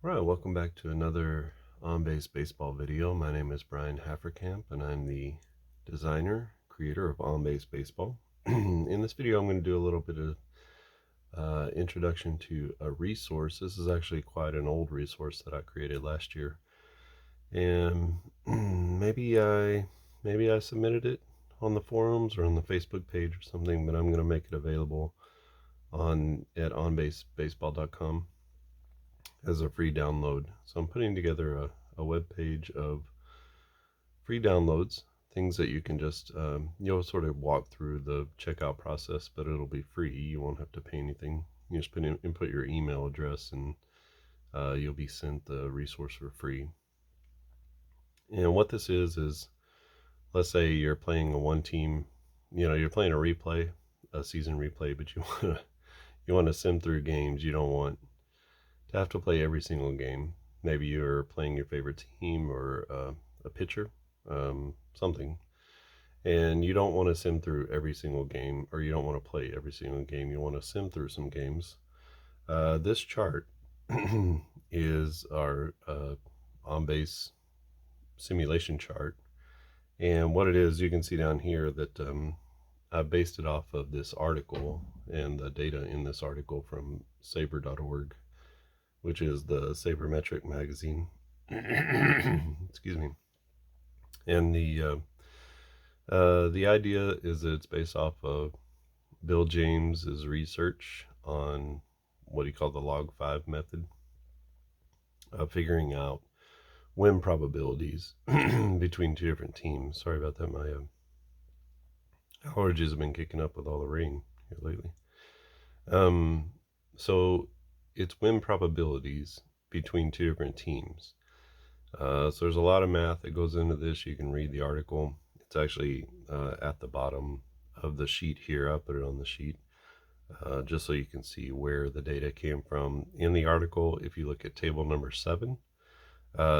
All right, welcome back to another on-base baseball video. My name is Brian Hafferkamp, and I'm the designer, creator of on-base baseball. In this video, I'm going to do a little bit of introduction to a resource. This is actually quite an old resource that I created last year, and maybe I submitted it on the forums or on the Facebook page or something, but I'm going to make it available at onbasebaseball.com as a free download. So I'm putting together a web page of free downloads, things that you can just you'll sort of walk through the checkout process, but it'll be free. You won't have to pay anything. You just input your email address, and you'll be sent the resource for free. And what this is let's say you're playing a one team, you're playing a season replay, but you want to sim through games. You don't want to have to play every single game. Maybe you're playing your favorite team or a pitcher, something, and you don't want to sim through every single game, or you don't want to play every single game. You want to sim through some games. This chart is our on base simulation chart, and what it is, you can see down here that I based it off of this article and the data in this article from saber.org, which is the sabermetric magazine. Excuse me. And the idea is that it's based off of Bill James's research on what he called the log 5 method of figuring out win probabilities between two different teams. Sorry about that. My allergies have been kicking up with all the rain here lately. Um, so it's win probabilities between two different teams. So there's a lot of math that goes into this. You can read the article. It's actually at the bottom of the sheet here. I'll put it on the sheet just so you can see where the data came from. In the article, if you look at table number 7,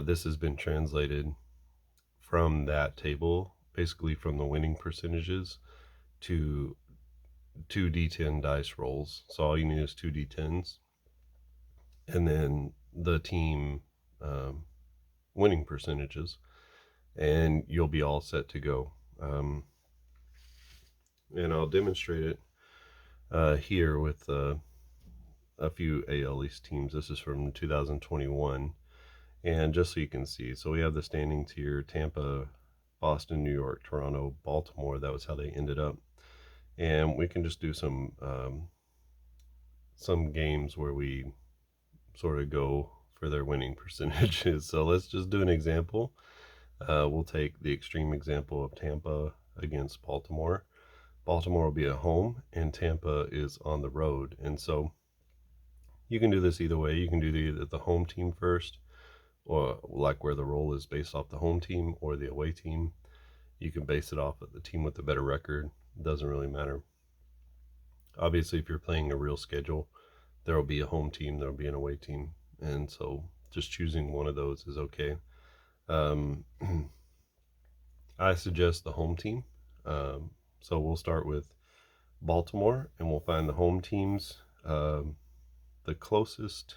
this has been translated from that table, basically from the winning percentages to 2d10 dice rolls. So all you need is 2d10s, and then the team winning percentages, and you'll be all set to go. And I'll demonstrate it here with a few AL East teams. This is from 2021, and just so you can see, so we have the standings here: Tampa, Boston, New York, Toronto, Baltimore. That was how they ended up, and we can just do some games where we sort of go for their winning percentages. So let's just do an example. We'll take the extreme example of Tampa against Baltimore. Baltimore will be at home, and Tampa is on the road. And so you can do this either way. You can do either the home team first, or like where the roll is based off the home team or the away team. You can base it off of the team with the better record. It doesn't really matter. Obviously, if you're playing a real schedule, there will be a home team, there will be an away team. And so just choosing one of those is okay. I suggest the home team. So we'll start with Baltimore, and we'll find the home teams the closest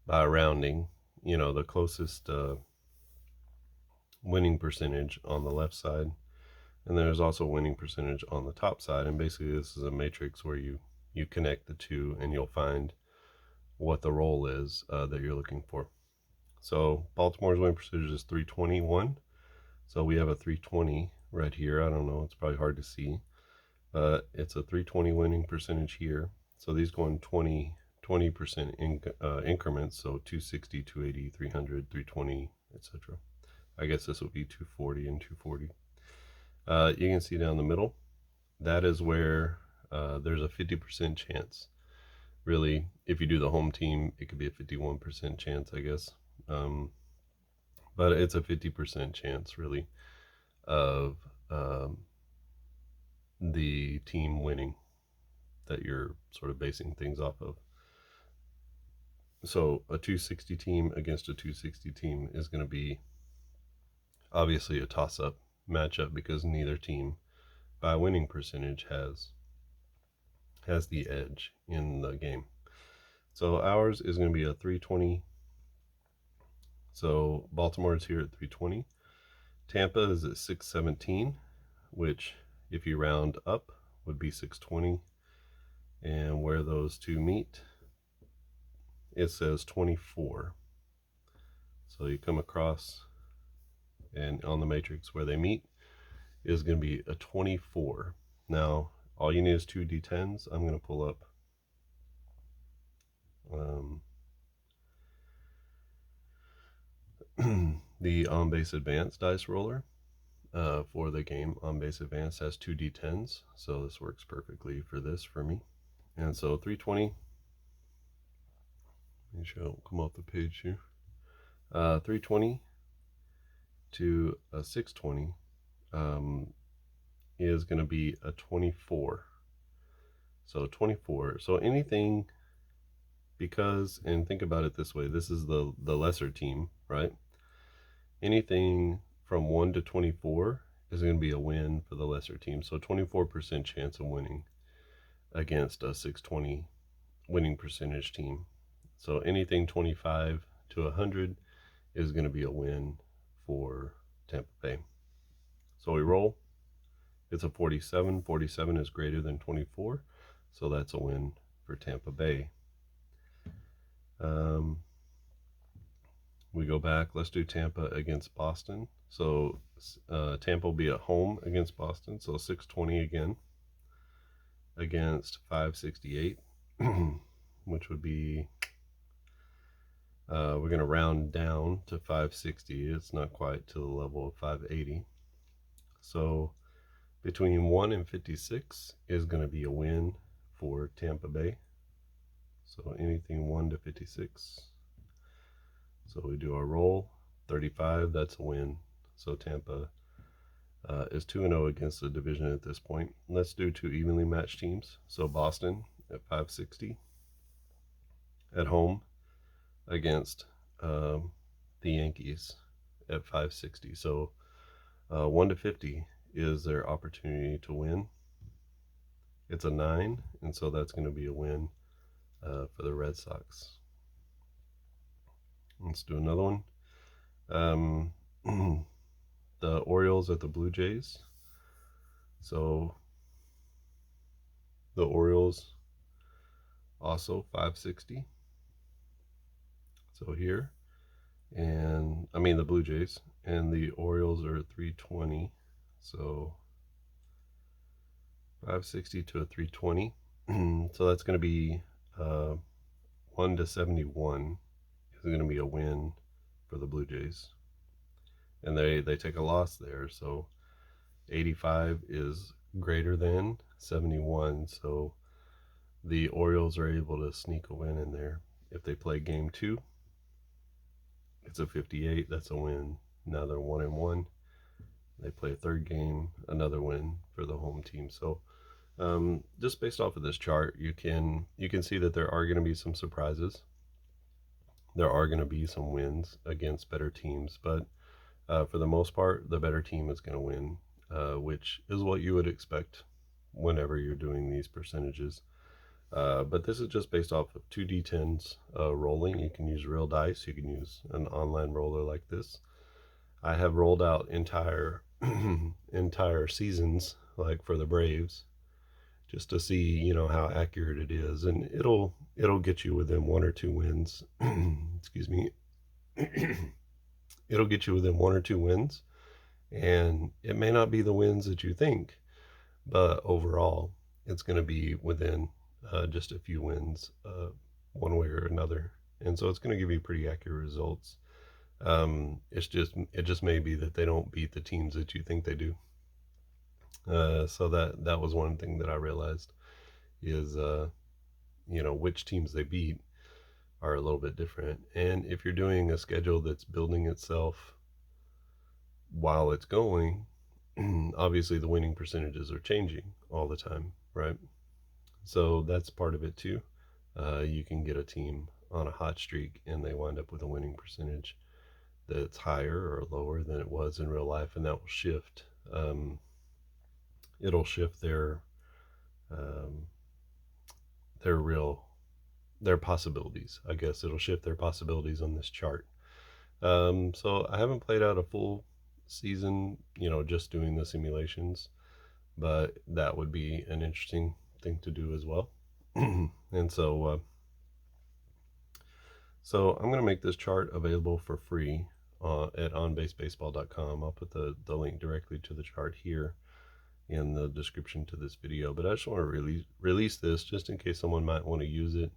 by rounding, the closest winning percentage on the left side. And there's also winning percentage on the top side. And basically this is a matrix where you connect the two, and you'll find what the roll is that you're looking for. So Baltimore's winning percentage is 321. So we have a 320 right here. I don't know, it's probably hard to see, but it's a 320 winning percentage here. So these go in 20% increments. So 260, 280, 300, 320, etc. I guess this would be 240 and 240. You can see down the middle, that is where there's a 50% chance. Really, if you do the home team, it could be a 51% chance, I guess. But it's a 50% chance, really, of the team winning that you're sort of basing things off of. So a 260 team against a 260 team is going to be obviously a toss-up matchup, because neither team by winning percentage has the edge in the game. So ours is going to be a 320. So Baltimore is here at 320. Tampa is at 617, which if you round up would be 620. And where those two meet, it says 24. So you come across, and on the matrix where they meet is going to be a 24. Now, all you need is two D10s. I'm going to pull up the On Base Advanced dice roller for the game. On Base Advanced has two D10s, so this works perfectly for this for me. And so 320. Make sure I don't come off the page here. 320 to a 620 is going to be a 24. So 24. So anything, because, and think about it this way, this is the lesser team, right? Anything from 1 to 24 is going to be a win for the lesser team. So 24% chance of winning against a 620 winning percentage team. So anything 25 to 100 is going to be a win for Tampa Bay. So we roll. It's a 47. 47 is greater than 24. So that's a win for Tampa Bay. We go back. Let's do Tampa against Boston. So Tampa will be at home against Boston. So 620 again against 568, which would be, we're going to round down to 560. It's not quite to the level of 580. So between 1 and 56 is going to be a win for Tampa Bay. So anything 1 to 56. So we do our roll. 35, that's a win. So Tampa is 2-0 against the division at this point. Let's do two evenly matched teams. So Boston at 560 at home against the Yankees at 560. So 1 to 50 is their opportunity to win. It's a 9, and so that's going to be a win for the Red Sox. Let's do another one. The Orioles at the Blue Jays. So the Orioles also 560. So here, and I mean the Blue Jays, and the Orioles are 320. So 560 to a 320. So that's going to be 1 to 71 is going to be a win for the Blue Jays. And they take a loss there. So 85 is greater than 71. So the Orioles are able to sneak a win in there. If they play game 2, it's a 58. That's a win. Now they're 1-1. They play a third game, another win for the home team. So just based off of this chart, you can see that there are going to be some surprises. There are going to be some wins against better teams, but for the most part, the better team is going to win, which is what you would expect whenever you're doing these percentages. But this is just based off of 2 D10s rolling. You can use real dice. You can use an online roller like this. I have rolled out entire seasons, like for the Braves, just to see how accurate it is, and it'll get you within 1 or 2 wins. Excuse me. It'll get you within 1 or 2 wins, and it may not be the wins that you think, but overall, it's going to be within just a few wins, one way or another, and so it's going to give you pretty accurate results. It just may be that they don't beat the teams that you think they do. So that was one thing that I realized is which teams they beat are a little bit different. And if you're doing a schedule that's building itself while it's going, obviously the winning percentages are changing all the time, right? So that's part of it too. You can get a team on a hot streak and they wind up with a winning percentage that's higher or lower than it was in real life, and that will shift. It'll shift their real their possibilities. I guess it'll shift their possibilities on this chart. So I haven't played out a full season, just doing the simulations, but that would be an interesting thing to do as well. And so I'm going to make this chart available for free at onbasebaseball.com. I'll put the link directly to the chart here in the description to this video. But I just want to release this just in case someone might want to use it.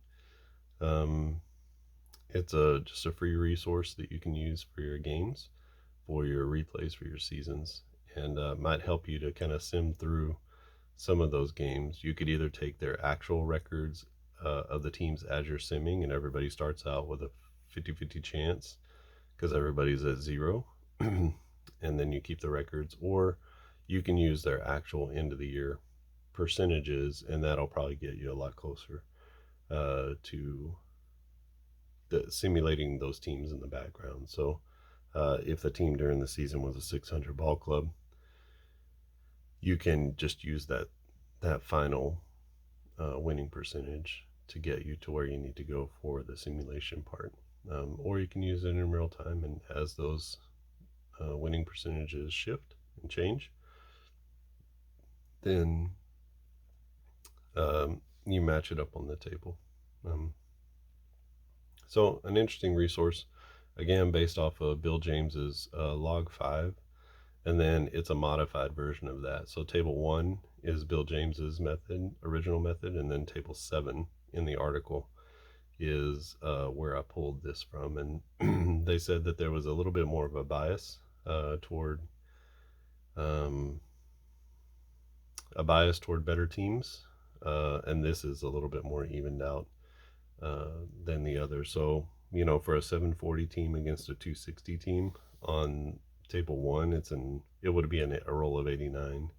It's just a free resource that you can use for your games, for your replays, for your seasons, and might help you to kind of sim through some of those games. You could either take their actual records of the teams as you're simming, and everybody starts out with a 50-50 chance because everybody's at 0, and then you keep the records, or you can use their actual end of the year percentages, and that'll probably get you a lot closer to simulating those teams in the background. So if the team during the season was a 600 ball club, you can just use that final winning percentage to get you to where you need to go for the simulation part. Or you can use it in real time, and as those winning percentages shift and change, then you match it up on the table. So an interesting resource, again, based off of Bill James's log 5, and then it's a modified version of that. So table 1 is Bill James's original method, and then table 7 in the article is where I pulled this from. And they said that there was a little bit more of a bias toward better teams, and this is a little bit more evened out than the other. So for a 740 team against a 260 team on table 1, it would be a roll of 89,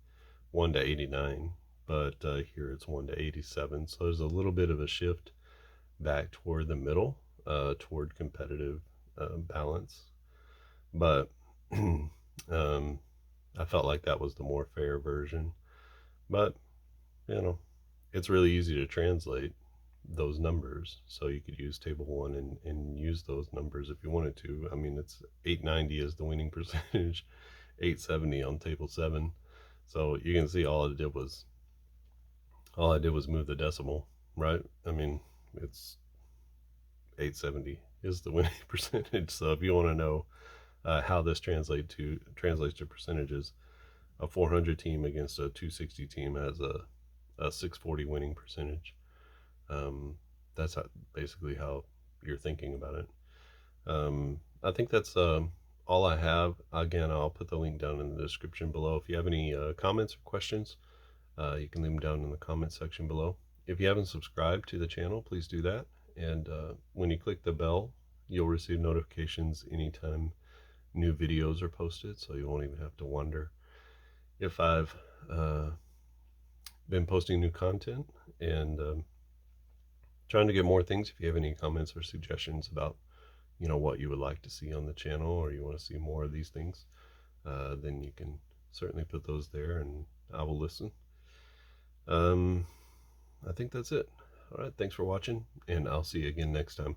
1 to 89, but here it's 1 to 87. So there's a little bit of a shift back toward the middle, toward competitive balance. But I felt like that was the more fair version. But it's really easy to translate those numbers, so you could use table 1 and use those numbers if you wanted to. I mean, it's 890 is the winning percentage, 870 on table 7. So you can see all I did was move the decimal, right? I mean, it's 870 is the winning percentage. So if you want to know how this translates to percentages, a 400 team against a 260 team has a 640 winning percentage. That's basically how you're thinking about it. I think that's all I have. Again, I'll put the link down in the description below. If you have any comments or questions, you can leave them down in the comment section below. If you haven't subscribed to the channel, please do that. And when you click the bell, you'll receive notifications anytime new videos are posted, so you won't even have to wonder if I've been posting new content, and trying to get more things. If you have any comments or suggestions about what you would like to see on the channel, or you want to see more of these things, then you can certainly put those there, and I will listen. I think that's it. All right, thanks for watching, and I'll see you again next time.